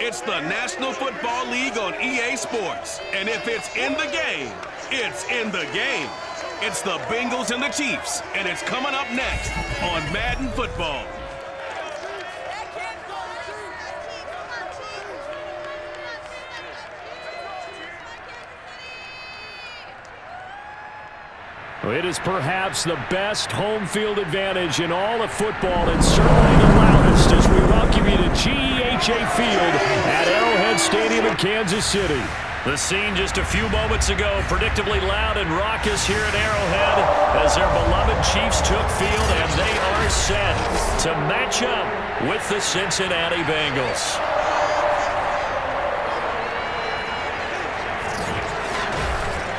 It's the National Football League on EA Sports. And if it's in the game, it's in the game. It's the Bengals and the Chiefs, and it's coming up next on Madden Football. It is perhaps the best home field advantage in all of football, and certainly the loudest as we welcome you to GEHA Field at Arrowhead Stadium in Kansas City. The scene just a few moments ago, predictably loud and raucous here at Arrowhead as their beloved Chiefs took field, and they are set to match up with the Cincinnati Bengals.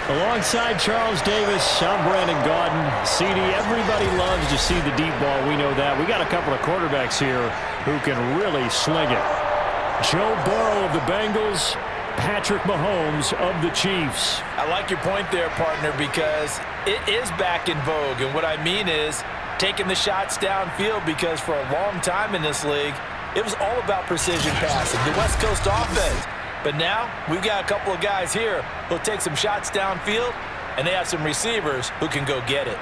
Alongside Charles Davis, I'm Brandon Gaudin. CD, everybody loves to see the deep ball. We know that. We got a couple of quarterbacks here who can really sling it. Joe Burrow of the Bengals, Patrick Mahomes of the Chiefs. I like your point there, partner, because it is back in vogue. And what I mean is taking the shots downfield, because for a long time in this league, it was all about precision passing, the West Coast offense. But now we've got a couple of guys here who'll take some shots downfield, and they have some receivers who can go get it.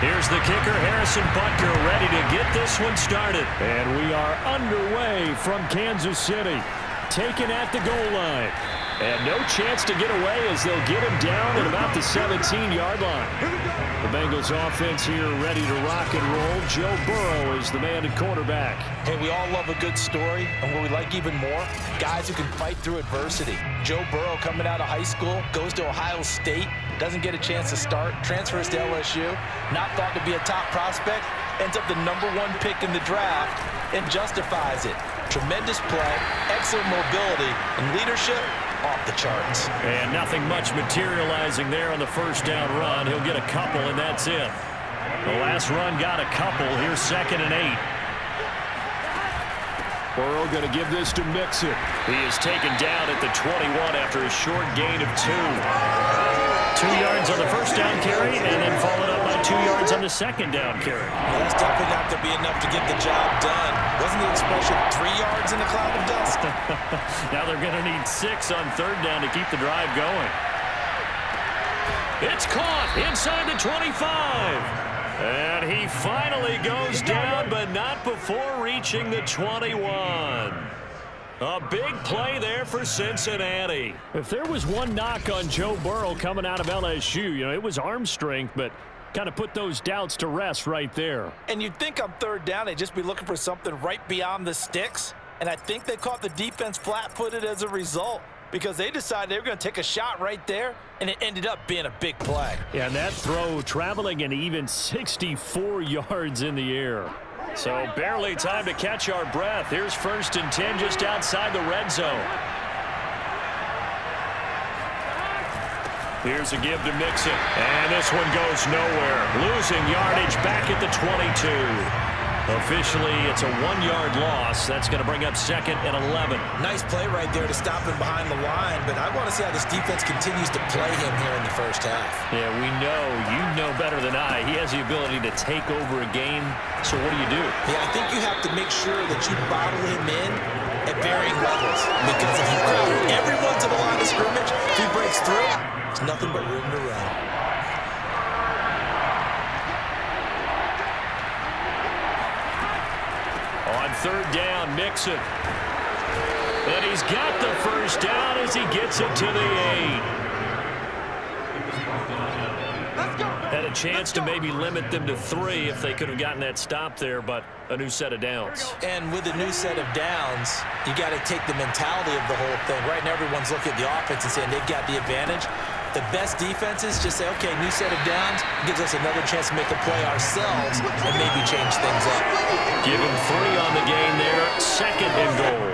Here's the kicker, Harrison Butker, ready to get this one started. And we are underway from Kansas City. Taken at the goal line. And no chance to get away as they'll get him down at about the 17-yard line. The Bengals offense here ready to rock and roll. Joe Burrow is the man at quarterback. Hey, we all love a good story, and what we like even more, guys who can fight through adversity. Joe Burrow coming out of high school, goes to Ohio State, doesn't get a chance to start, transfers to LSU, not thought to be a top prospect, ends up the #1 pick in the draft, and justifies it. Tremendous play, excellent mobility, and leadership off the charts. And nothing much materializing there on the first down run. He'll get a couple, and that's it. The last run got a couple. Here's 2nd and 8. Burrow going to give this to Mixon. He is taken down at the 21 after a short gain of 2. 2 yards on the first down carry, and then followed up by 2 yards on the second down carry. Well, that's definitely not going to be enough to get the job done. Wasn't the expression 3 yards in a cloud of dust? Now they're going to need 6 on 3rd down to keep the drive going. It's caught inside the 25. And he finally goes down, but not before reaching the 21. A big play there for Cincinnati. If there was one knock on Joe Burrow coming out of LSU, it was arm strength, but kind of put those doubts to rest right there. And you'd think on 3rd down they'd just be looking for something right beyond the sticks. And I think they caught the defense flat-footed as a result, because they decided they were going to take a shot right there, and it ended up being a big play. Yeah, and that throw traveling an even 64 yards in the air. So barely time to catch our breath. Here's 1st and 10 just outside the red zone. Here's a give to Mixon. And this one goes nowhere. Losing yardage back at the 22. Officially, it's a 1-yard loss. That's going to bring up 2nd and 11. Nice play right there to stop him behind the line, but I want to see how this defense continues to play him here in the first half. Yeah, we know. You know better than I. He has the ability to take over a game. So what do you do? Yeah, I think you have to make sure that you bottle him in at varying levels, because if you crowd everyone to the line of scrimmage, if he breaks through, there's nothing but room to run. On 3rd down, Mixon. And he's got the first down as he gets it to the 8. Had a chance to maybe limit them to 3 if they could have gotten that stop there, but a new set of downs. And with a new set of downs, you got to take the mentality of the whole thing. Right now, everyone's looking at the offense and saying they've got the advantage. The best defenses just say, okay, new set of downs, gives us another chance to make a play ourselves and maybe change things up. Give him 3 on the gain there, 2nd and goal.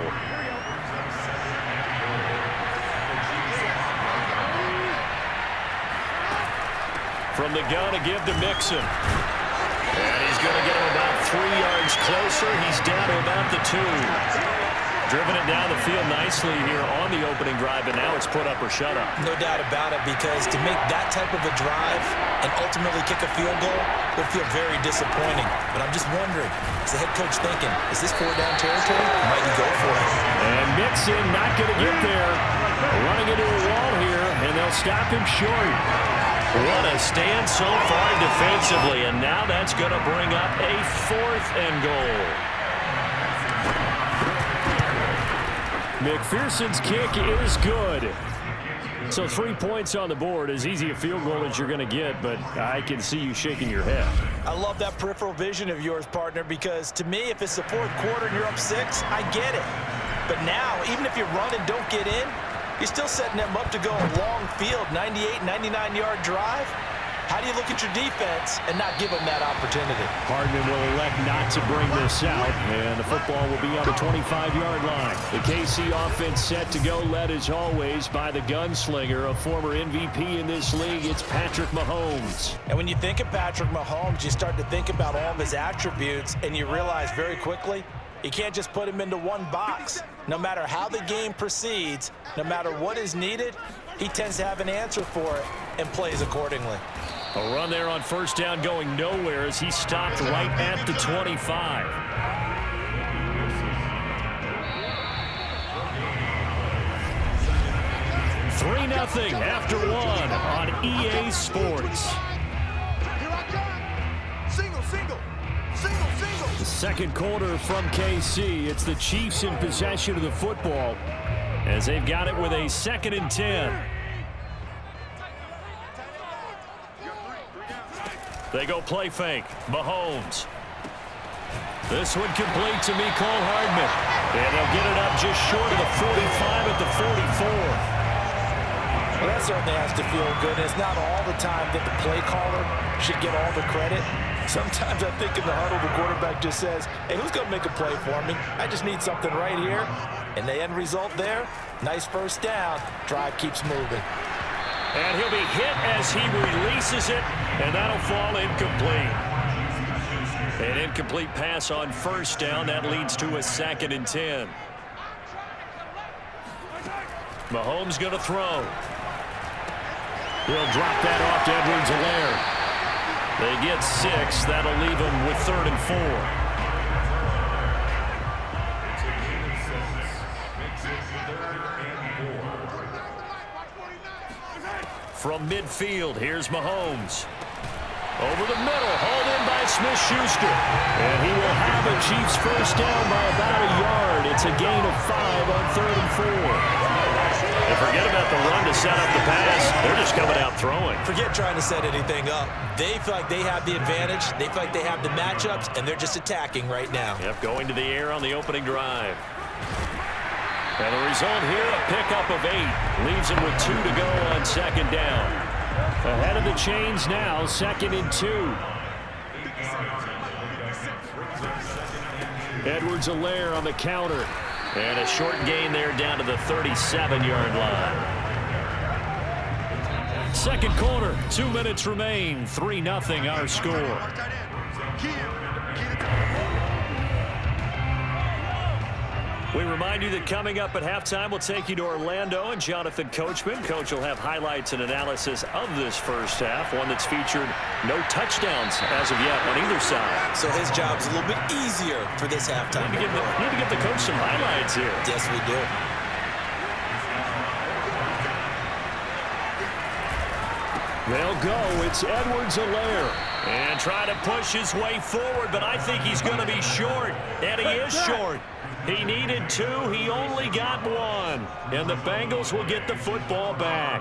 From the gun, a give to Mixon. And he's going to get him about 3 yards closer. He's down to about the 2. Driven it down the field nicely here on the opening drive, and now it's put up or shut up. No doubt about it, because to make that type of a drive and ultimately kick a field goal would feel very disappointing. But I'm just wondering, is the head coach thinking, is this 4-down territory? Might he go for it? And Mixon not going to get there. Running into a wall here, and they'll stop him short. What a stand so far defensively, and now that's going to bring up a 4th and goal. McPherson's kick is good. So 3 points on the board, as easy a field goal as you're going to get, but I can see you shaking your head. I love that peripheral vision of yours, partner, because to me, if it's the 4th quarter and you're up 6, I get it. But now, even if you run and don't get in, you're still setting them up to go a long field, 98, 99-yard drive. How do you look at your defense and not give them that opportunity? Hardman will elect not to bring this out, and the football will be on the 25-yard line. The KC offense set to go, led as always by the gunslinger, a former MVP in this league. It's Patrick Mahomes. And when you think of Patrick Mahomes, you start to think about all of his attributes, and you realize very quickly, you can't just put him into one box. No matter how the game proceeds, no matter what is needed, he tends to have an answer for it and plays accordingly. A run there on 1st down going nowhere as he stopped right at the 25. Three 3-0 after 1 on EA Sports. The second quarter from KC. It's the Chiefs in possession of the football as they've got it with a 2nd and 10. They go play fake. Mahomes. This one complete to Mecole Hardman. And they'll get it up just short of the 45 at the 44. Well, that certainly has to feel good. It's not all the time that the play caller should get all the credit. Sometimes I think in the huddle, the quarterback just says, hey, who's going to make a play for me? I just need something right here. And the end result there, nice 1st down. Drive keeps moving. And he'll be hit as he releases it, and that'll fall incomplete. An incomplete pass on 1st down. That leads to a 2nd and 10. Mahomes going to throw. He'll drop that off to Edwards-Helaire. They get 6. That'll leave them with 3rd and 4. From midfield, here's Mahomes. Over the middle, hauled in by Smith-Schuster. And he will have a Chiefs 1st down by about a yard. It's a gain of 5 on 3rd and 4. And forget about the run to set up the pass. They're just coming out throwing. Forget trying to set anything up. They feel like they have the advantage. They feel like they have the matchups, and they're just attacking right now. Yep, going to the air on the opening drive. And the result here, a pickup of 8. Leaves him with 2 to go on 2nd down. Ahead of the chains now, 2nd and 2. Edwards-Helaire on the counter. And a short gain there down to the 37-yard line. Second quarter, 2 minutes remain. 3-0 our score. We remind you that coming up at halftime, we'll take you to Orlando and Jonathan Coachman. Coach will have highlights and analysis of this 1st half, one that's featured no touchdowns as of yet on either side. So his job's a little bit easier for this halftime. Need to give the coach some highlights here. Yes, we do. They'll go. It's Edwards-Helaire. And try to push his way forward, but I think he's going to be short. And he is short. He needed 2. He only got 1. And the Bengals will get the football back.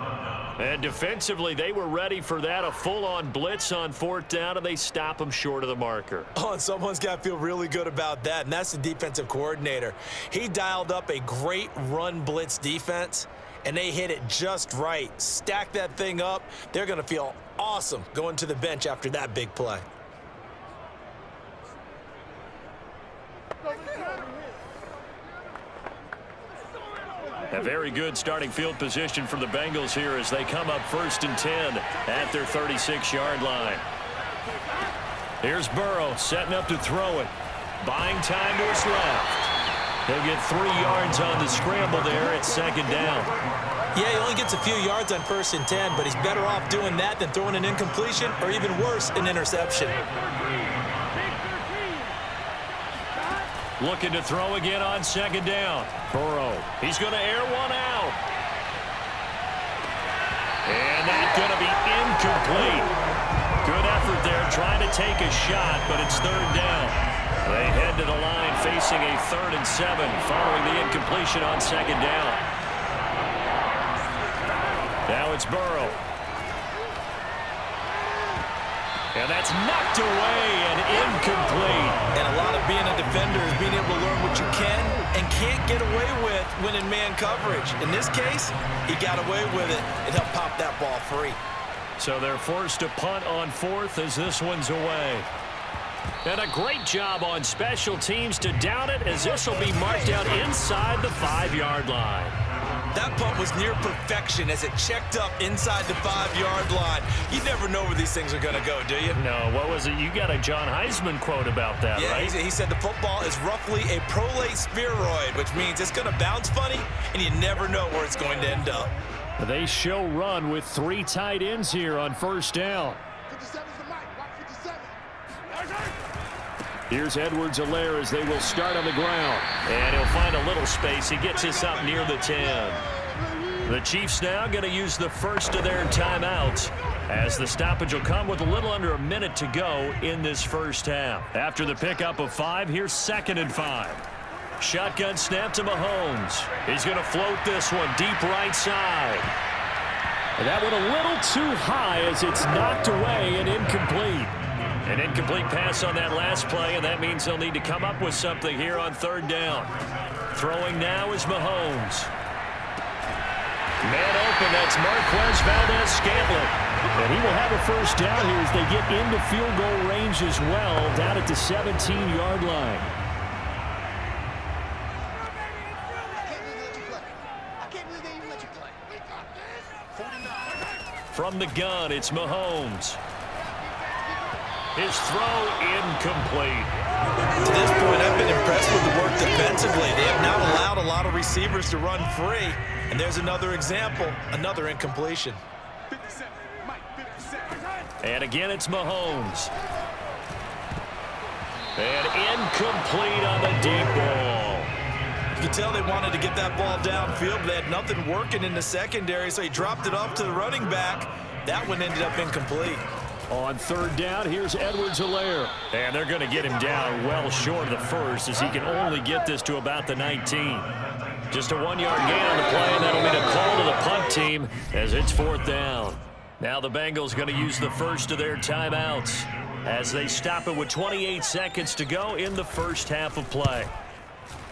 And defensively, they were ready for that. A full-on blitz on 4th down, and they stop him short of the marker. Oh, and someone's got to feel really good about that, and that's the defensive coordinator. He dialed up a great run blitz defense, and they hit it just right. Stack that thing up. They're going to feel awesome going to the bench after that big play. A very good starting field position for the Bengals here as they come up 1st and 10 at their 36-yard line. Here's Burrow setting up to throw it. Buying time to his left. He'll get 3 yards on the scramble there at second down. Yeah, he only gets a few yards on 1st and 10, but he's better off doing that than throwing an incompletion or even worse, an interception. Looking to throw again on second down. Burrow, he's going to air one out. And that's going to be incomplete. Good effort there trying to take a shot, but it's 3rd down. They head to the line facing a 3rd and 7 following the incompletion on second down. Now it's Burrow. And that's knocked away and incomplete. And a lot of being a defender is being able to learn what you can and can't get away with when in man coverage. In this case, he got away with it and helped pop that ball free. So they're forced to punt on 4th as this one's away. And a great job on special teams to down it, as this will be marked out inside the 5-yard line. That punt was near perfection as it checked up inside the 5-yard line. You never know where these things are going to go, do you? No, what was it? You got a John Heisman quote about that, yeah, right? He said the football is roughly a prolate spheroid, which means it's going to bounce funny, and you never know where it's going to end up. They show run with 3 tight ends here on 1st down. 57's the mic. Watch 57. Here's Edwards-Helaire as they will start on the ground. And he'll find a little space. He gets us up near the 10. The Chiefs now going to use the first of their timeouts, as the stoppage will come with a little under a minute to go in this first half. After the pickup of 5, here's 2nd and 5. Shotgun snap to Mahomes. He's going to float this one deep right side. And that one a little too high as it's knocked away and incomplete. An incomplete pass on that last play, and that means they'll need to come up with something here on 3rd down. Throwing now is Mahomes. Man open, that's Marquez Valdez-Scantling. And he will have a first down here as they get into field goal range as well, down at the 17-yard line. From the gun, it's Mahomes. His throw incomplete. To this point, I've been impressed with the work defensively. They have not allowed a lot of receivers to run free. And there's another example, another incompletion. 57. Mike, 57. And again, it's Mahomes. And incomplete on the deep ball. You can tell they wanted to get that ball downfield, but they had nothing working in the secondary, so he dropped it off to the running back. That one ended up incomplete. On 3rd down, here's Edwards-Helaire. And they're going to get him down well short of the first, as he can only get this to about the 19. Just a 1-yard gain on the play, and that'll mean a call to the punt team as it's 4th down. Now the Bengals going to use the first of their timeouts as they stop it with 28 seconds to go in the first half of play.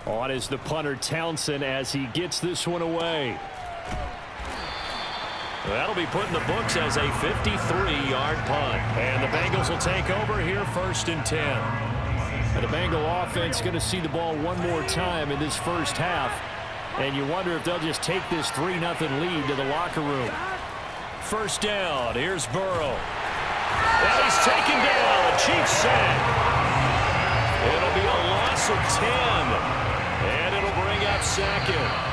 On is the punter Townsend as he gets this one away. That'll be put in the books as a 53-yard punt. And the Bengals will take over here 1st and 10. And the Bengal offense going to see the ball one more time in this first half. And you wonder if they'll just take this 3-0 lead to the locker room. 1st down, here's Burrow. And he's taken down, a Chiefs sack. It'll be a loss of 10. And it'll bring up 2nd.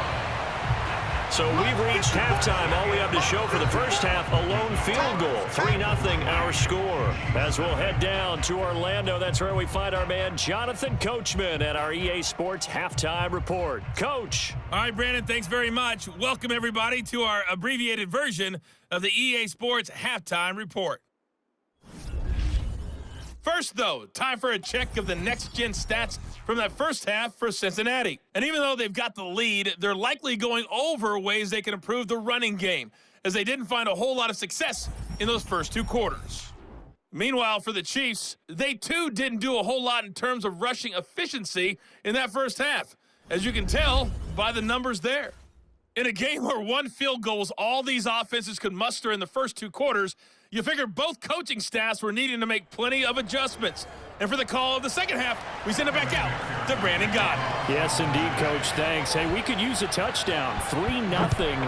So we've reached halftime. All we have to show for the first half, a lone field goal. 3-0 our score. As we'll head down to Orlando, that's where we find our man Jonathan Coachman at our EA Sports Halftime Report. Coach. All right, Brandon, thanks very much. Welcome, everybody, to our abbreviated version of the EA Sports Halftime Report. First, though, time for a check of the next-gen stats from that first half for Cincinnati. And even though they've got the lead, they're likely going over ways they can improve the running game, as they didn't find a whole lot of success in those first 2 quarters. Meanwhile, for the Chiefs, they too didn't do a whole lot in terms of rushing efficiency in that first half, as you can tell by the numbers there. In a game where 1 field goal was all these offenses could muster in the first 2 quarters, You figure both coaching staffs were needing to make plenty of adjustments. And for the call of the second half, we send it back out to Brandon Gott. Yes, indeed, Coach. Thanks. Hey, we could use a touchdown. 3-0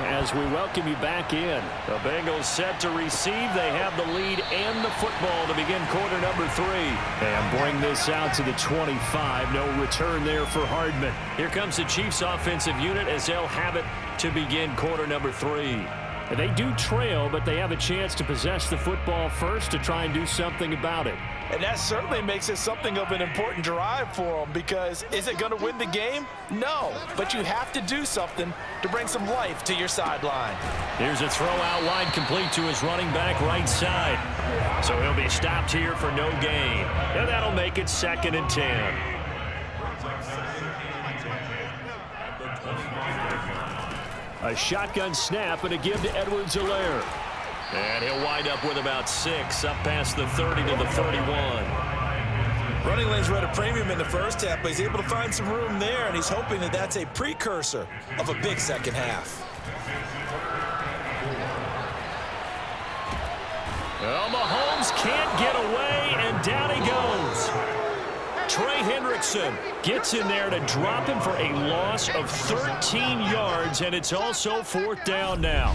as we welcome you back in. The Bengals set to receive. They have the lead and the football to begin quarter number 3. And bring this out to the 25. No return there for Hardman. Here comes the Chiefs offensive unit as they'll have it to begin quarter number 3. And they do trail, but they have a chance to possess the football first to try and do something about it. And that certainly makes it something of an important drive for them, because is it going to win the game? No, but you have to do something to bring some life to your sideline. Here's a throw out wide, complete to his running back right side. So he'll be stopped here for no gain. And that'll make it 2nd and 10. A shotgun snap and a give to Edwards-Helaire. And he'll wind up with about 6, up past the 30 to the 31. Running lanes were at a premium in the first half, but he's able to find some room there, and he's hoping that that's a precursor of a big second half. Well, Mahomes can't get away, and down he goes. Trey Hendrickson gets in there to drop him for a loss of 13 yards, and it's also 4th down now.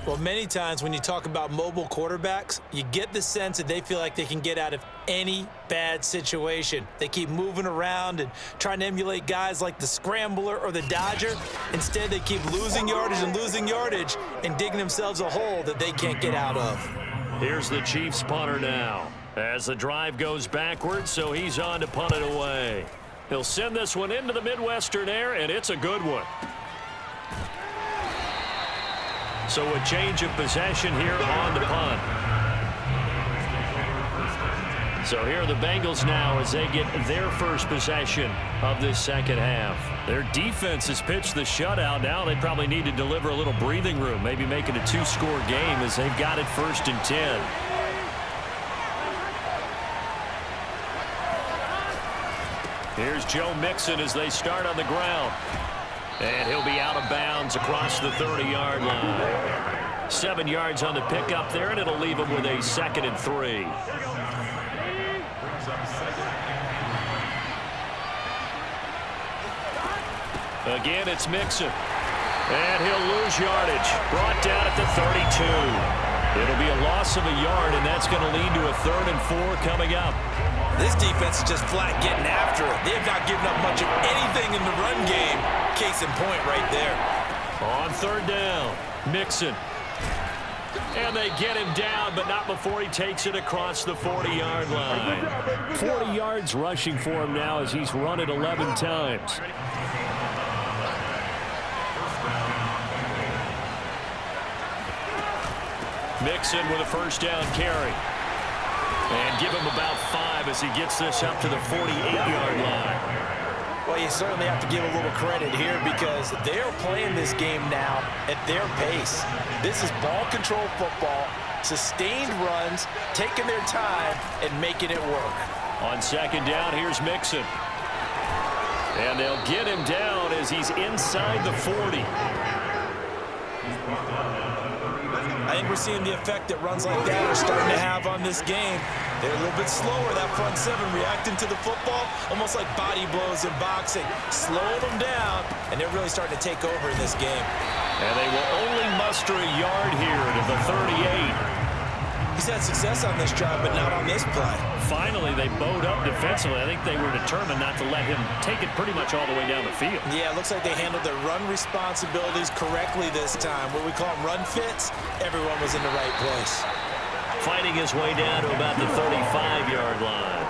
Well, many times when you talk about mobile quarterbacks, you get the sense that they feel like they can get out of any bad situation. They keep moving around and trying to emulate guys like the Scrambler or the Dodger. Instead, they keep losing yardage and digging themselves a hole that they can't get out of. Here's the Chiefs punter now as the drive goes backwards, so he's on to punt it away. He'll send this one into the Midwestern air, and it's a good one. So a change of possession here on the punt. So here are the Bengals now as they get their first possession of this second half. Their defense has pitched the shutout. Now they probably need to deliver a little breathing room, maybe make it a 2-score game as they've got it 1st and 10. Here's Joe Mixon as they start on the ground. And he'll be out of bounds across the 30-yard line. 7 yards on the pickup there, and it'll leave him with a 2nd and 3. Again, it's Mixon. And he'll lose yardage. Brought down at the 32. It'll be a loss of a yard, and that's going to lead to a 3rd and 4 coming up. This defense is just flat getting after it. They have not given up much of anything in the run game. Case in point right there. On 3rd down, Mixon. And they get him down, but not before he takes it across the 40-yard line. 40 yards rushing for him now as he's run it 11 times. Mixon with a 1st down carry. And give him about 5 as he gets this up to the 48-yard line. Well, you certainly have to give a little credit here because they're playing this game now at their pace. This is ball control football, sustained runs, taking their time and making it work. On 2nd down, here's Mixon. And they'll get him down as he's inside the 40. I think we're seeing the effect that runs like that are starting to have on this game. They're a little bit slower, that front 7 reacting to the football, almost like body blows in boxing, slowing them down, and they're really starting to take over in this game. And they will only muster a yard here to the 38. He's had success on this drive, but not on this play. Finally, they bowed up defensively. I think they were determined not to let him take it pretty much all the way down the field. Yeah, it looks like they handled their run responsibilities correctly this time. What we call them run fits, everyone was in the right place. Fighting his way down to about the 35-yard line.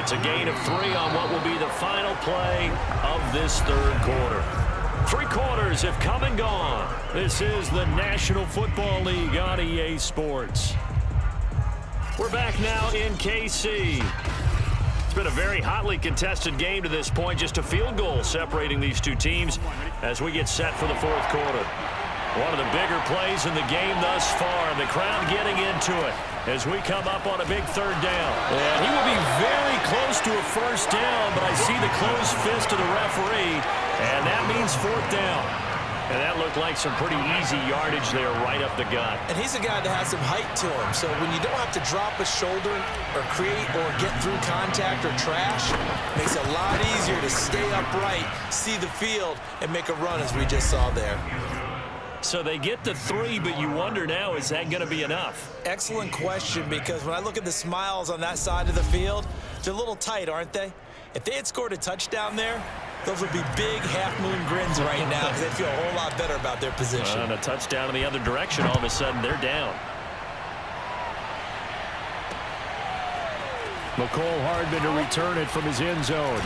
It's a gain of 3 on what will be the final play of this 3rd quarter. 3 quarters have come and gone. This is the National Football League on EA Sports. We're back now in KC. It's been a very hotly contested game to this point. Just a field goal separating these two teams as we get set for the 4th quarter. One of the bigger plays in the game thus far. The crowd getting into it as we come up on a big 3rd down. And he will be very close to a 1st down, but I see the closed fist of the referee, and that means 4th down. And that looked like some pretty easy yardage there right up the gut. And he's a guy that has some height to him, so when you don't have to drop a shoulder or create or get through contact or trash, it makes it a lot easier to stay upright, see the field, and make a run as we just saw there. So they get the 3, but you wonder now, is that going to be enough? Excellent question, because when I look at the smiles on that side of the field, they're a little tight, aren't they? If they had scored a touchdown there, those would be big half-moon grins right now because they feel a whole lot better about their position. And a touchdown in the other direction, all of a sudden they're down. McCole Hardman to return it from his end zone.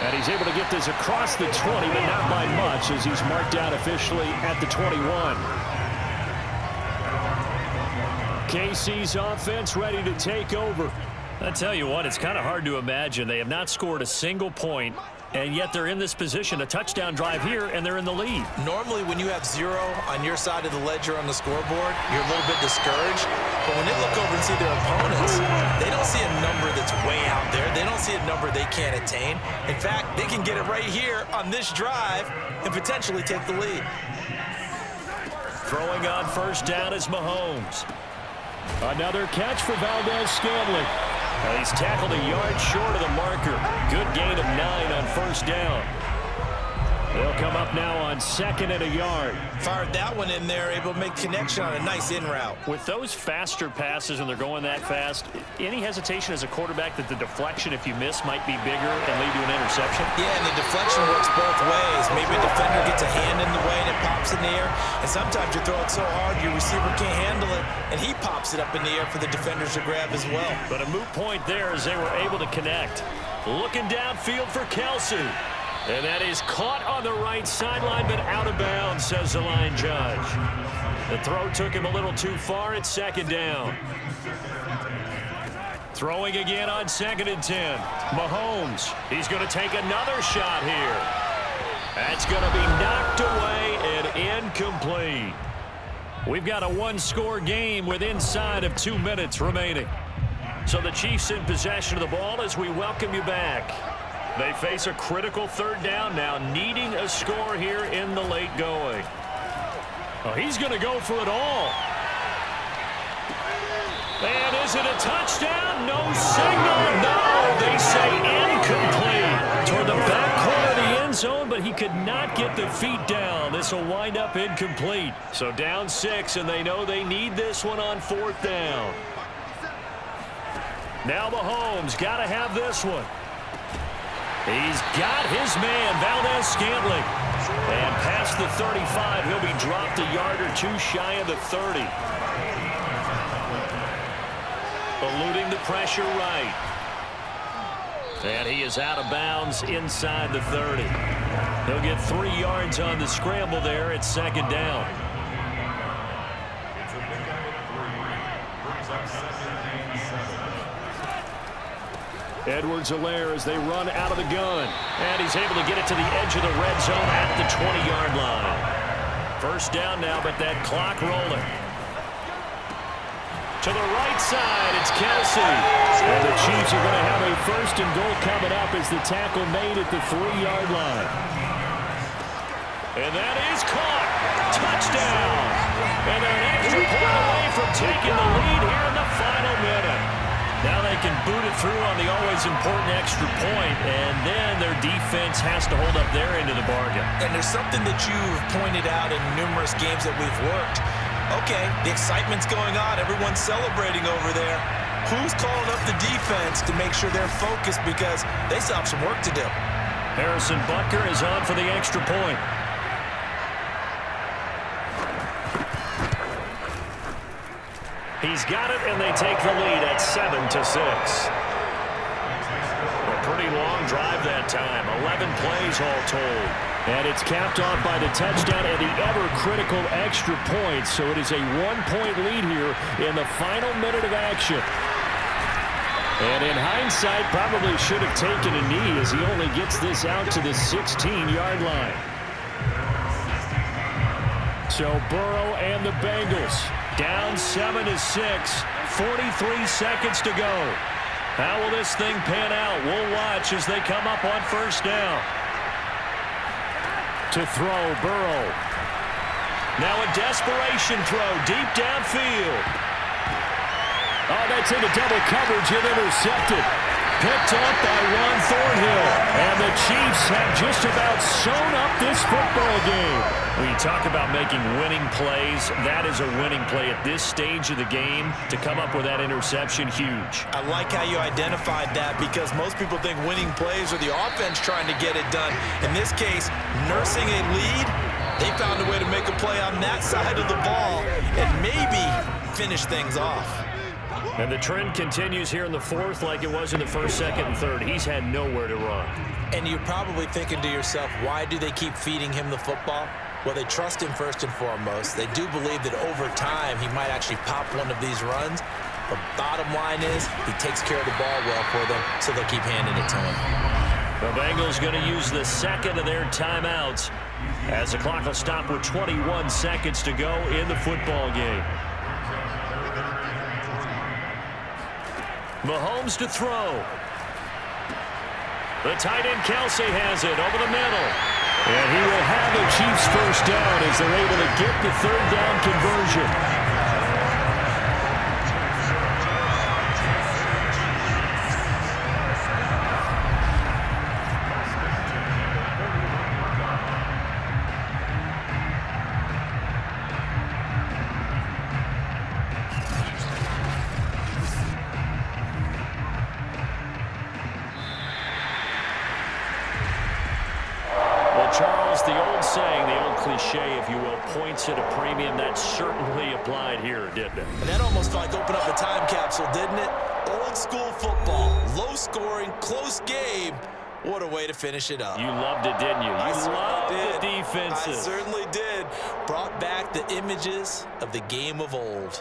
And he's able to get this across the 20, but not by much as he's marked out officially at the 21. KC's offense ready to take over. I tell you what, it's kind of hard to imagine. They have not scored a single point, and yet they're in this position, a touchdown drive here, and they're in the lead. Normally, when you have 0 on your side of the ledger on the scoreboard, you're a little bit discouraged. But when they look over and see their opponents, they don't see a number that's way out there. They don't see a number they can't attain. In fact, they can get it right here on this drive and potentially take the lead. Throwing on first down is Mahomes. Another catch for Valdez-Scantling. Well, he's tackled a yard short of the marker. Good gain of 9 on first down. They'll come up now on 2nd and a yard. Fired that one in there, able to make connection on a nice in route. With those faster passes when they're going that fast, any hesitation as a quarterback that the deflection, if you miss, might be bigger and lead to an interception? Yeah, and the deflection works both ways. Maybe a defender gets a hand in the way and it pops in the air. And sometimes you throw it so hard your receiver can't handle it, and he pops it up in the air for the defenders to grab as well. But a moot point there as they were able to connect. Looking downfield for Kelsey. And that is caught on the right sideline, but out of bounds, says the line judge. The throw took him a little too far at 2nd down. Throwing again on 2nd and 10. Mahomes, he's going to take another shot here. That's going to be knocked away and incomplete. We've got a 1-score game with inside of 2 minutes remaining. So the Chiefs in possession of the ball as we welcome you back. They face a critical 3rd down now, needing a score here in the late going. Oh, he's going to go for it all. And is it a touchdown? No signal. No, they say incomplete. Toward the back corner of the end zone, but he could not get the feet down. This will wind up incomplete. So down 6, and they know they need this one on 4th down. Now Mahomes got to have this one. He's got his man, Valdez-Scantling. And past the 35, he'll be dropped a yard or 2 shy of the 30. Eluding the pressure right. And he is out of bounds inside the 30. He'll get 3 yards on the scramble there at 2nd down. Edwards-Helaire as they run out of the gun. And he's able to get it to the edge of the red zone at the 20-yard line. First down now, but that clock rolling. To the right side, it's Kelsey. And the Chiefs are going to have a 1st and goal coming up as the tackle made at the 3-yard line. And that is caught. Touchdown. And they're an extra point away from taking the lead here in the final minute. Now they can boot it through on the always important extra point, and then their defense has to hold up their end of the bargain. And there's something that you've pointed out in numerous games that we've worked. Okay, the excitement's going on. Everyone's celebrating over there. Who's calling up the defense to make sure they're focused because they still have some work to do? Harrison Butker is on for the extra point. He's got it, and they take the lead at 7-6. A pretty long drive that time, 11 plays all told. And it's capped off by the touchdown and the ever-critical extra point. So it is a 1-point lead here in the final minute of action. And in hindsight, probably should have taken a knee as he only gets this out to the 16-yard line. So Burrow and the Bengals down 7-6, 43 seconds to go. How will this thing pan out? We'll watch as they come up on first down. To throw, Burrow. Now a desperation throw deep downfield. Oh, that's into double coverage and intercepted. Picked up by Ron Thornhill. And the Chiefs have just about sewn up this football game. When you talk about making winning plays, that is a winning play at this stage of the game. To come up with that interception, huge. I like how you identified that because most people think winning plays are the offense trying to get it done. In this case, nursing a lead, they found a way to make a play on that side of the ball and maybe finish things off. And the trend continues here in the fourth like it was in the first, second, and third. He's had nowhere to run. And you're probably thinking to yourself, why do they keep feeding him the football? Well, they trust him first and foremost. They do believe that over time he might actually pop one of these runs. The bottom line is he takes care of the ball well for them, so they'll keep handing it to him. The Bengals going to use the second of their timeouts as the clock will stop with 21 seconds to go in the football game. Mahomes to throw. The tight end Kelsey has it over the middle. And he will have the Chiefs first down as they're able to get the third down conversion. Charles, the old saying, the old cliche, if you will, points at a premium. That certainly applied here, didn't it? And that almost like opened up a time capsule, didn't it? Old school football, low scoring, close game. What a way to finish it up. You loved it, didn't you? You loved the defenses. I certainly did. Brought back the images of the game of old.